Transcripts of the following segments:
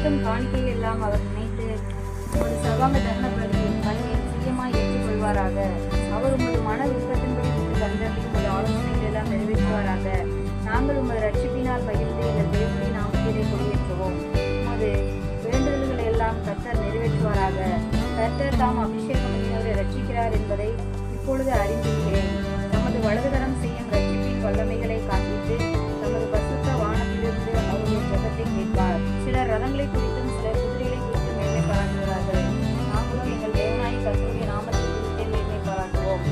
செலுத்தும் காணிக்கையை எல்லாம் அவர் நினைத்து ஒரு சர்வாங்க தர்ம பலியின் பலியை பிரியமாய் ஏற்றுக்கொள்வாராக. அவர் உமது மன விருப்பத்தின்படி தந்தரில் உமது ஆலோசனைகள் எல்லாம் நிறைவேற்றுவாராக. நாங்கள் உமது ரட்சிப்பினால் பகிர்ந்து எங்கள் தேவனுடைய நாமத்திலே கொடியேற்றுவோம். உமது வேண்டுதல்களை எல்லாம் கர்த்தர் நிறைவேற்றுவாராக. கர்த்தர் தாம் அபிஷேகம் பண்ணியவரை ரட்சிக்கிறார் என்பதை இப்பொழுது அறிந்திருக்கிறேன். தமது வலதுகரம் செய்யும் ரட்சிப்பின் வல்லமைகளை காண்பித்து தமது பசுத்த வானத்திலிருந்து அவருடைய ஜெபத்தை கேட்பார். சிலர் ரதங்களை குறித்தும் சிலர் குதிரைகளை குறித்தும் மேன்மை பாராட்டுகிறார்கள். நாங்களும் எங்கள் தேவனாய் கர்த்தருடைய நாமத்தை குறித்தே மேன்மை பாராட்டுவோம்.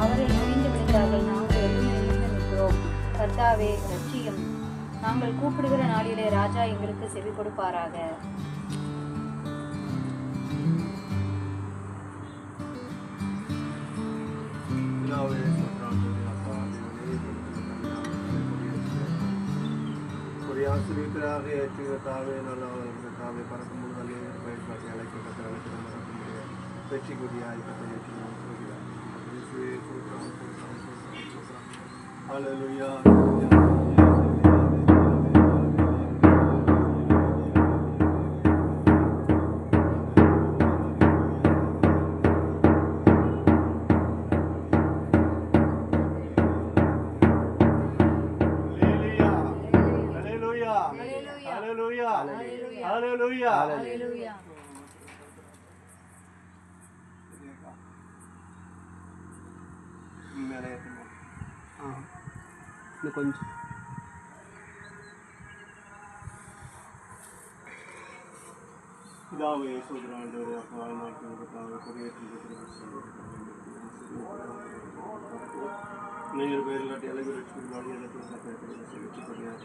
அவர்கள் முடிந்து விழுந்தார்கள், நாங்கள் எழுந்து நிற்கிறோம். கர்த்தாவே ரட்சியும். நாங்கள் கூப்பிடுகிற நாளிலே ராஜா எங்களுக்கு செவி கொடுப்பாராக. ஆசிரியர்களாக ஏற்றுகிறதாவே நல்ல தாவே பறக்கும் முழுவதே பயன்பாட்டை அழைக்கப்பட்ட வெற்றி கொடியாய் கொஞ்சம் இதாவே சோதராண்டவரே அப்பா நாட்கள் கொடியேற்றி நேர் பேர் இல்லாட்டி அழகு லட்சுமி வெற்றி கொடியாக